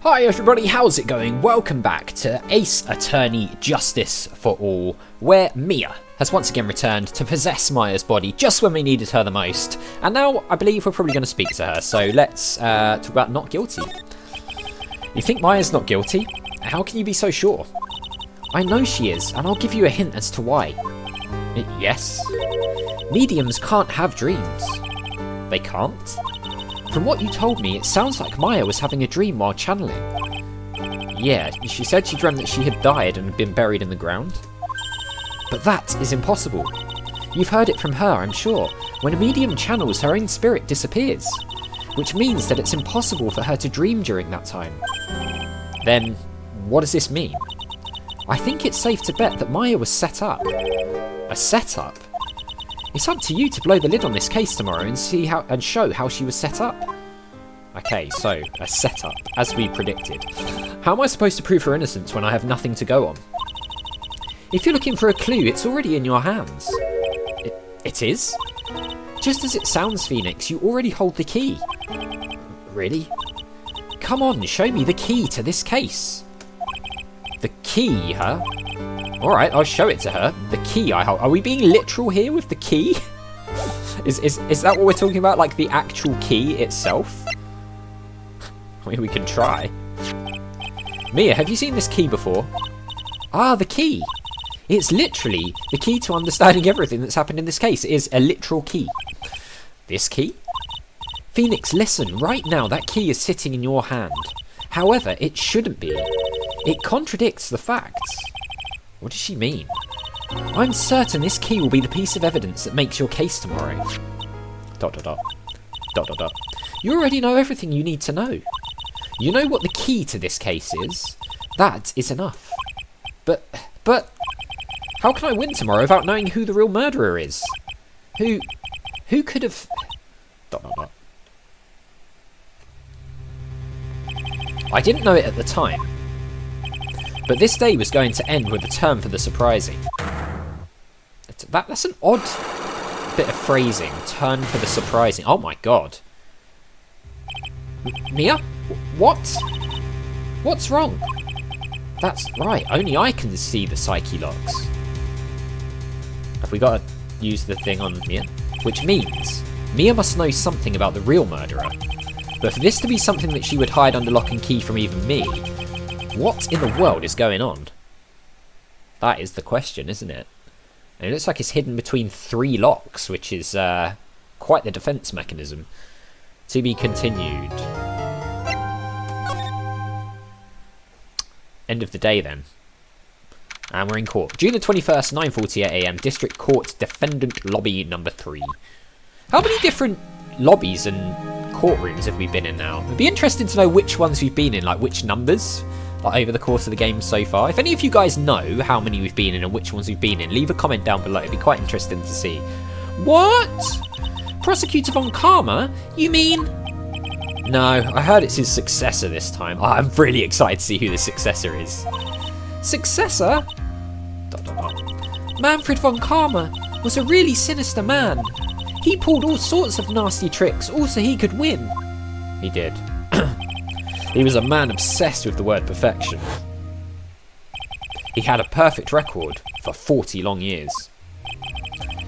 Hi everybody, how's it going? Welcome back to Ace Attorney Justice for All, where Mia has once again returned to possess Maya's body just when we needed her the most. And now I believe we're probably going to speak to her, so let's talk about not guilty. You think Maya's not guilty? How can you be so sure? I know she is, and I'll give you a hint as to why. Yes? Mediums can't have dreams. They can't? From what you told me, it sounds like Maya was having a dream while channeling. Yeah, she said she dreamt that she had died and had been buried in the ground. But that is impossible. You've heard it from her, I'm sure. When a medium channels, her own spirit disappears. Which means that it's impossible for her to dream during that time. Then, what does this mean? I think it's safe to bet that Maya was set up. A setup? It's up to you to blow the lid on this case tomorrow and see how and show how she was set up. Okay, so a setup, as we predicted. How am I supposed to prove her innocence when I have nothing to go on? If you're looking for a clue, it's already in your hands. It is? Just as it sounds, Phoenix, you already hold the key. Really? Come on, show me the key to this case. The key, huh? Alright, I'll show it to her. The key I hold. Are we being literal here with the key? Is that what we're talking about? Like the actual key itself? I mean, we can try. Mia, have you seen this key before? Ah, the key. It's literally the key to understanding everything that's happened in this case. It is a literal key. This key? Phoenix, listen. Right now, that key is sitting in your hand. However, it shouldn't be. It contradicts the facts. What does she mean? I'm certain this key will be the piece of evidence that makes your case tomorrow. ... You already know everything you need to know. You know what the key to this case is. That is enough. But... How can I win tomorrow without knowing who the real murderer is? Who could have... ... I didn't know it at the time. But this day was going to end with a term for the surprising. That's an odd bit of phrasing. Turn for the surprising. Oh my god. Mia? What? What's wrong? That's right. Only I can see the psyche locks. Have we got to use the thing on Mia? Which means Mia must know something about the real murderer. But for this to be something that she would hide under lock and key from even me, what in the world is going on? That is the question, isn't it? And it looks like it's hidden between 3 locks, which is quite the defense mechanism. To be continued. End of the day then. And we're in court. June the 21st, 9:48 AM, District Court Defendant Lobby number 3. How many different lobbies and courtrooms have we been in now? It'd be interesting to know which ones we've been in, like which numbers. Like over the course of the game so far. If any of you guys know how many we've been in and which ones we've been in, leave a comment down below. It'd be quite interesting to see. What? Prosecutor Von Karma? You mean? No, I heard it's his successor this time. Oh, I'm really excited to see who the successor is. Successor? ... Manfred Von Karma was a really sinister man. He pulled all sorts of nasty tricks, all so he could win. He did. He was a man obsessed with the word perfection. He had a perfect record for 40 long years.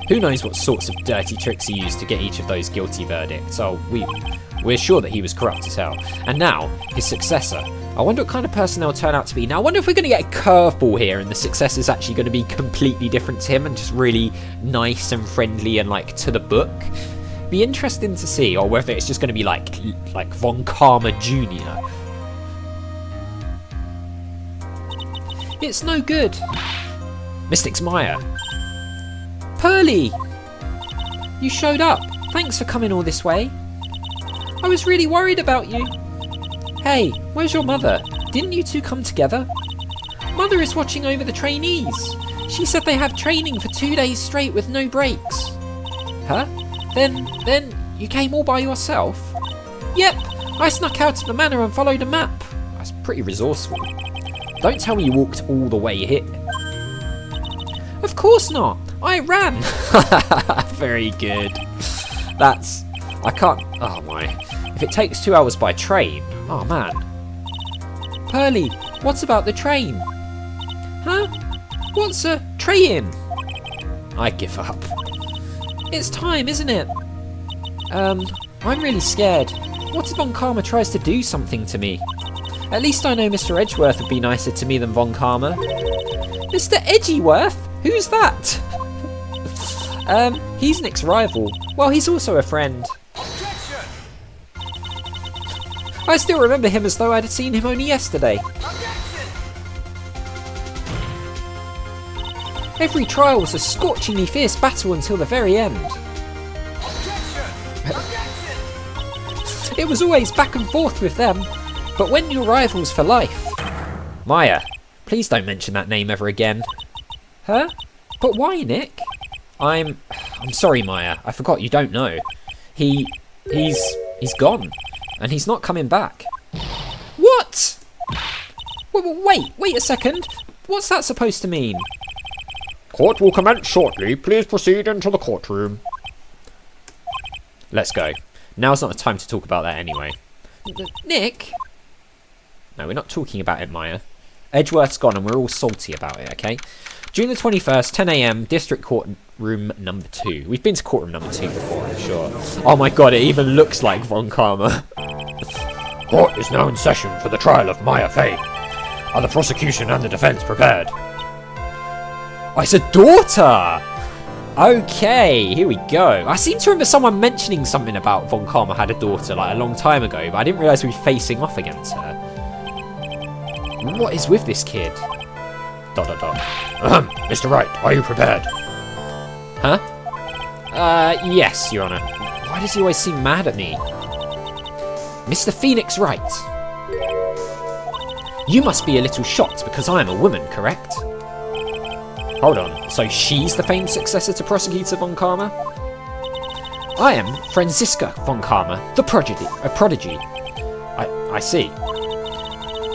Who knows what sorts of dirty tricks he used to get each of those guilty verdicts. Oh, we're sure that he was corrupt as hell. And now, his successor. I wonder what kind of person they'll turn out to be. Now, I wonder if we're going to get a curveball here and the successor's actually going to be completely different to him and just really nice and friendly and like to the book. Be interesting to see, or whether it's just going to be like Von Karma Jr. It's no good. Mystics Maya. Pearly! You showed up. Thanks for coming all this way. I was really worried about you. Hey, where's your mother? Didn't you two come together? Mother is watching over the trainees. She said they have training for 2 days straight with no breaks. Huh? Then you came all by yourself? Yep, I snuck out of the manor and followed a map. That's pretty resourceful. Don't tell me you walked all the way here. Of course not. I ran. Very good. I can't. Oh my. If it takes 2 hours by train. Oh man. early. What about the train? Huh? What's a train? I give up. It's time, isn't it? I'm really scared. What if Von Karma tries to do something to me? At least I know Mr. Edgeworth would be nicer to me than Von Karma. Mr. Edgeworth? Who's that? He's Nick's rival. Well, he's also a friend. Objection! I still remember him as though I'd seen him only yesterday. Objection! Every trial was a scorchingly fierce battle until the very end. Objection! Objection! It was always back and forth with them. But when you're rivals for life... Maya, please don't mention that name ever again. Huh? But why, Nick? I'm sorry, Maya. I forgot you don't know. He's gone. And he's not coming back. What? Wait a second. What's that supposed to mean? Court will commence shortly. Please proceed into the courtroom. Let's go. Now's not the time to talk about that anyway. Nick? No, we're not talking about it, Maya. Edgeworth's gone and we're all salty about it, okay? June the 21st, 10 AM, District Courtroom number 2. We've been to courtroom number 2 before, I'm sure. Oh my god, it even looks like Von Karma. Court is now in session for the trial of Maya Fey. Are the prosecution and the defense prepared? Oh, it's a daughter! Okay, here we go. I seem to remember someone mentioning something about Von Karma had a daughter like a long time ago, but I didn't realise we were facing off against her. What is with this kid? ... Mr. Wright, are you prepared? Huh? Yes, Your Honour. Why does he always seem mad at me? Mr. Phoenix Wright. You must be a little shocked because I am a woman, correct? Hold on, so she's the famed successor to Prosecutor Von Karma? I am Franziska Von Karma, the prodigy. I see.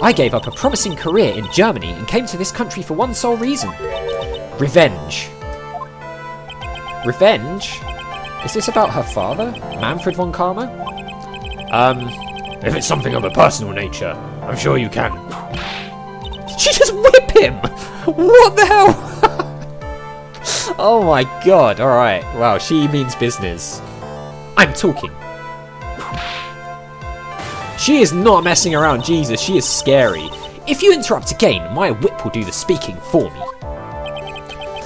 I gave up a promising career in Germany and came to this country for one sole reason. Revenge. Revenge? Is this about her father, Manfred Von Karma? If it's something of a personal nature, I'm sure you can. She just whip him! What the hell? Oh my god, alright. Wow, she means business. I'm talking. She is not messing around, Jesus, she is scary. If you interrupt again, my whip will do the speaking for me.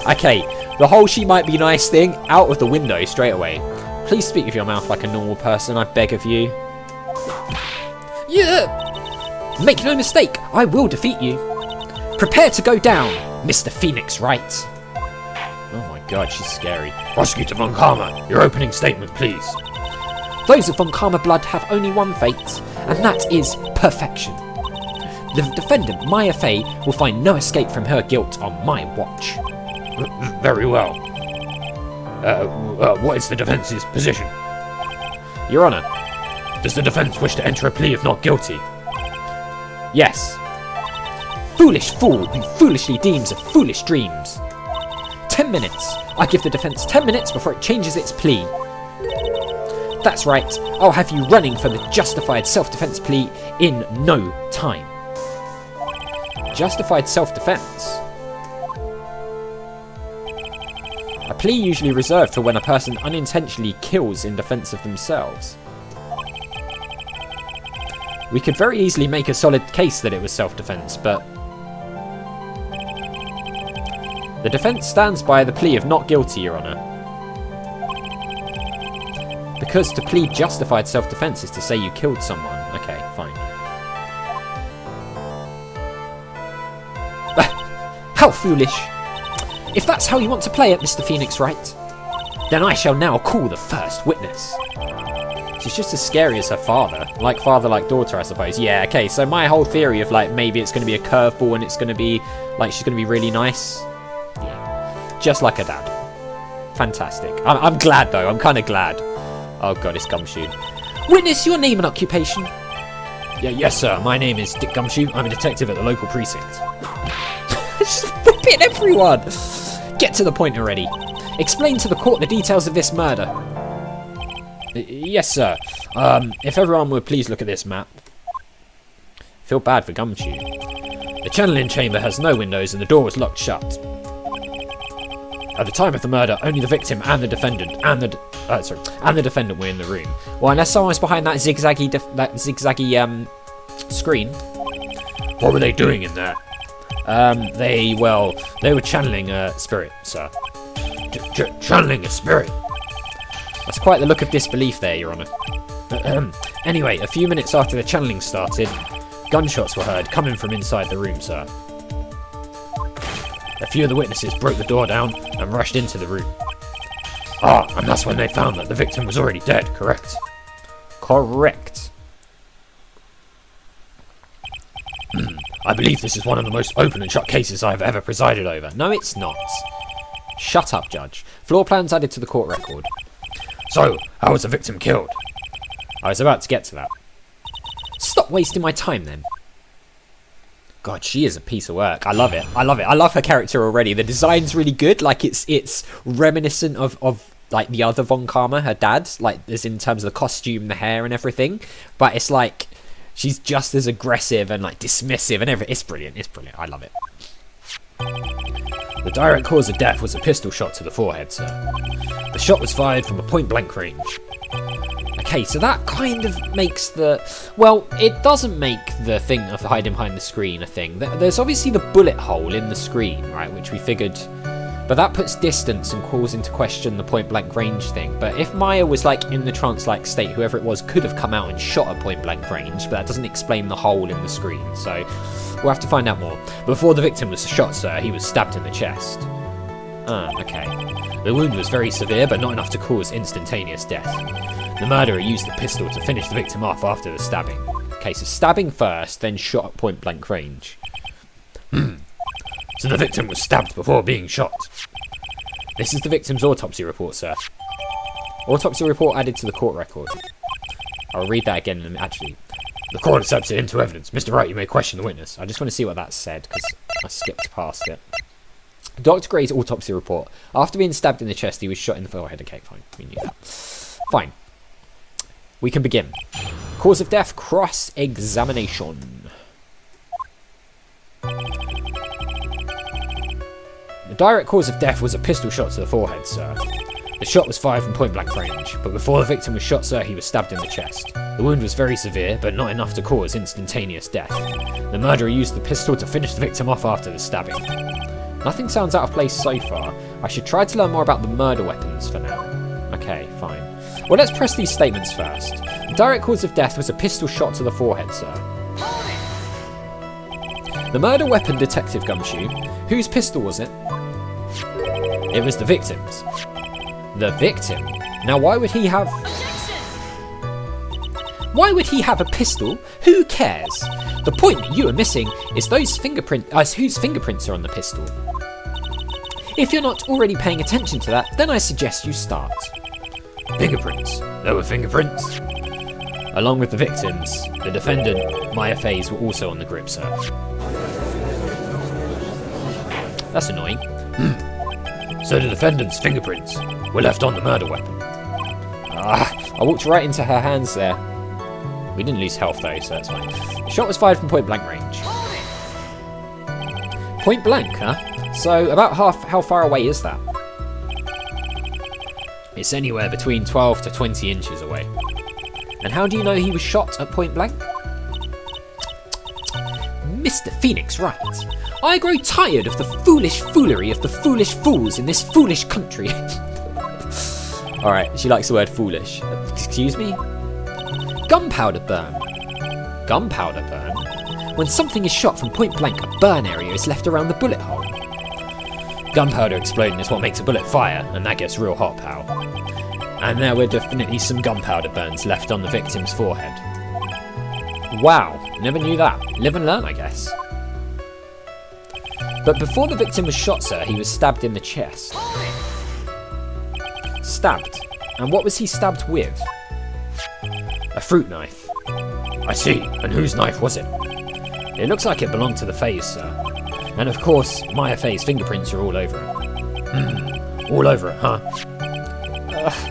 Okay, the whole she might be nice thing, out of the window straight away. Please speak with your mouth like a normal person, I beg of you. Yeah! Make no mistake, I will defeat you. Prepare to go down, Mr. Phoenix Wright. Oh my god, she's scary. Prosecutor Von Karma, your opening statement, please. Those of Von Karma blood have only one fate, and that is perfection. The defendant, Maya Fey, will find no escape from her guilt on my watch. Very well. What is the defence's position? Your Honour. Does the defense wish to enter a plea of not guilty? Yes. Foolish fool who foolishly deems of foolish dreams. 10 minutes. I give the defense 10 minutes before it changes its plea. That's right, I'll have you running for the justified self-defense plea in no time. Justified self-defense? A plea usually reserved for when a person unintentionally kills in defense of themselves. We could very easily make a solid case that it was self-defense, but... The defense stands by the plea of not guilty, Your Honour. Because to plead justified self-defense is to say you killed someone. Okay, fine. How foolish! If that's how you want to play it, Mr. Phoenix Wright, then I shall now call the first witness. She's just as scary as her father. Like father, like daughter, I suppose. Yeah, okay, so my whole theory of, like, maybe it's going to be a curveball and it's going to be, like, she's going to be really nice. Yeah. Just like her dad. Fantastic. I'm glad, though. I'm kind of glad. Oh, God, it's Gumshoe. Witness, your name and occupation. Yeah, yes, sir. My name is Dick Gumshoe. I'm a detective at the local precinct. Just whipping everyone! Get to the point already. Explain to the court the details of this murder. Yes, sir. If everyone would please look at this map. Feel bad for Gumshoe. The channeling chamber has no windows and the door was locked shut. At the time of the murder, only the victim and the defendant and the defendant were in the room. Well, unless someone was behind that zigzaggy screen. What were they doing in there? They were channeling a spirit, sir. Channeling a spirit? That's quite the look of disbelief there, Your Honour. Anyway, a few minutes after the channeling started, gunshots were heard coming from inside the room, sir. A few of the witnesses broke the door down and rushed into the room. Ah, and that's when they found that the victim was already dead, correct? Correct. I believe this is one of the most open and shut cases I have ever presided over. No, it's not. Shut up, Judge. Floor plans added to the court record. So, how was the victim killed? I was about to get to that. Stop wasting my time, then. God, she is a piece of work. I love it. I love her character already. The design's really good. Like, it's reminiscent of like the other Von Karma, her dad. Like, as in terms of the costume, the hair, and everything. But it's like she's just as aggressive and like dismissive and everything. It's brilliant. It's brilliant. I love it. The direct cause of death was a pistol shot to the forehead, sir. The shot was fired from a point-blank range. Okay, so that kind of makes the... Well, it doesn't make the thing of hiding behind the screen a thing. There's obviously the bullet hole in the screen, right, which we figured... But that puts distance and calls into question the point-blank range thing. But if Maya was, like, in the trance-like state, whoever it was could have come out and shot at point-blank range, but that doesn't explain the hole in the screen, so... We'll have to find out more. Before the victim was shot, sir, he was stabbed in the chest. Ah, okay. The wound was very severe, but not enough to cause instantaneous death. The murderer used the pistol to finish the victim off after the stabbing. Okay, so stabbing first, then shot at point-blank range. So the victim was stabbed before being shot. This is the victim's autopsy report, sir. Autopsy report added to the court record. I'll read that again, actually. The court accepts it into evidence. Mr. Wright, you may question the witness. I just want to see what that said, because I skipped past it. Dr. Gray's autopsy report. After being stabbed in the chest, he was shot in the forehead. Okay, fine. We knew that. Fine. We can begin. Cause of death, cross-examination. The direct cause of death was a pistol shot to the forehead, sir. The shot was fired from point-blank range, but before the victim was shot, sir, he was stabbed in the chest. The wound was very severe, but not enough to cause instantaneous death. The murderer used the pistol to finish the victim off after the stabbing. Nothing sounds out of place so far. I should try to learn more about the murder weapons for now. Okay, fine. Well, let's press these statements first. The direct cause of death was a pistol shot to the forehead, sir. The murder weapon, Detective Gumshoe. Whose pistol was it? It was the victim's. The victim? Now, why would he have... Why would he have a pistol? Who cares? The point that you are missing is whose fingerprints are on the pistol. If you're not already paying attention to that, then I suggest you start. Fingerprints. There were fingerprints. Along with the victims, the defendant, Maya Faye's, were also on the grip, sir. That's annoying. So the defendant's fingerprints were left on the murder weapon. Ah, I walked right into her hands there. We didn't lose health though, so that's fine. The shot was fired from point-blank range. Point-blank, huh? So about how far away is that? It's anywhere between 12 to 20 inches away. And how do you know he was shot at point-blank? Mr. Phoenix Wright, I grow tired of the foolish foolery of the foolish fools in this foolish country. Alright, she likes the word foolish. Excuse me? Gunpowder burn. Gunpowder burn? When something is shot from point blank, a burn area is left around the bullet hole. Gunpowder exploding is what makes a bullet fire, and that gets real hot, pal. And there were definitely some gunpowder burns left on the victim's forehead. Wow, never knew that. Live and learn, I guess. But before the victim was shot, sir, he was stabbed in the chest. Stabbed? And what was he stabbed with? A fruit knife. I see. And whose knife was it? It looks like it belonged to the Fays, sir. And of course, Maya Faye's fingerprints are all over it. All over it, huh?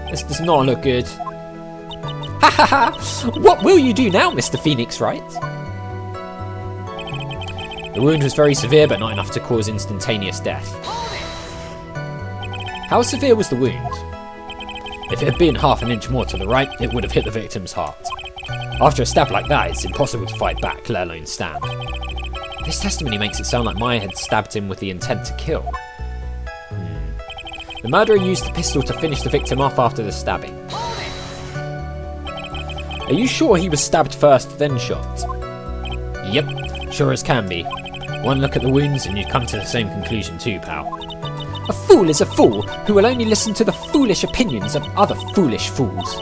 This does not look good. Ha ha ha! What will you do now, Mr. Phoenix Wright? The wound was very severe, but not enough to cause instantaneous death. How severe was the wound? If it had been half an inch more to the right, it would have hit the victim's heart. After a stab like that, it's impossible to fight back, let alone stand. This testimony makes it sound like Maya had stabbed him with the intent to kill. The murderer used the pistol to finish the victim off after the stabbing. Are you sure he was stabbed first, then shot? Yep, sure as can be. One look at the wounds and you'd come to the same conclusion too, pal. A fool is a fool who will only listen to the foolish opinions of other foolish fools.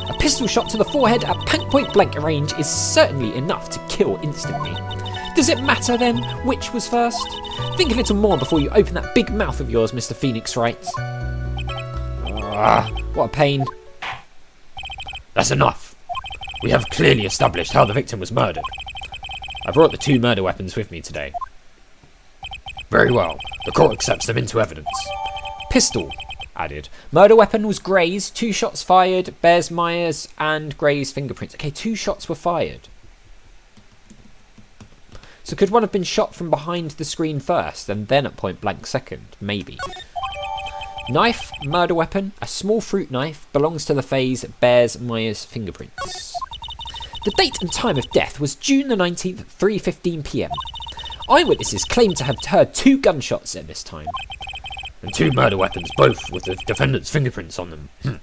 A pistol shot to the forehead at point blank range is certainly enough to kill instantly. Does it matter then which was first? Think a little more before you open that big mouth of yours, Mr. Phoenix Wright. What a pain. That's enough. We have clearly established how the victim was murdered. I brought the 2 murder weapons with me today. Very well. The court accepts them into evidence. Pistol, added. Murder weapon was Gray's. 2 shots fired. Bears Myers and Gray's fingerprints. Okay, 2 shots were fired. So could one have been shot from behind the screen first and then at point blank second? Maybe. Knife, murder weapon, a small fruit knife, belongs to the phase Bears Myers fingerprints. The date and time of death was June the 19th, 3:15 PM. Eyewitnesses claim to have heard 2 gunshots at this time. And 2 murder weapons, both with the defendant's fingerprints on them.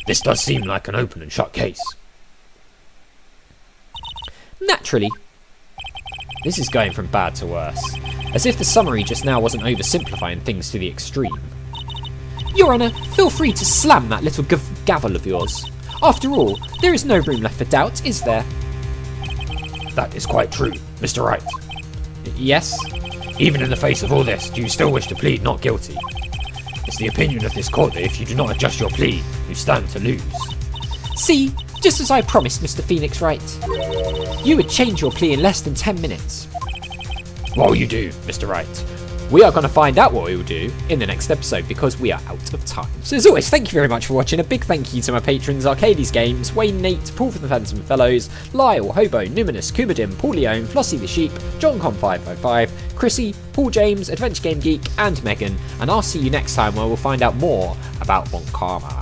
This does seem like an open and shut case. Naturally. This is going from bad to worse. As if the summary just now wasn't oversimplifying things to the extreme. Your Honour, feel free to slam that little gavel of yours. After all, there is no room left for doubt, is there? That is quite true, Mr. Wright. Yes? Even in the face of all this, do you still wish to plead not guilty? It's the opinion of this court that if you do not adjust your plea, you stand to lose. See, just as I promised, Mr. Phoenix Wright. You would change your plea in less than 10 minutes. What will you do, Mr. Wright? We are going to find out what we will do in the next episode because we are out of time. So as always, thank you very much for watching. A big thank you to my patrons, Arcades Games, Wayne Nate, Paul from the Phantom Fellows, Lyle, Hobo, Numinous, Kumadim, Paul Leone, Flossie the Sheep, JohnCom555, Chrissy, Paul James, Adventure Game Geek, and Megan. And I'll see you next time where we'll find out more about Von Karma.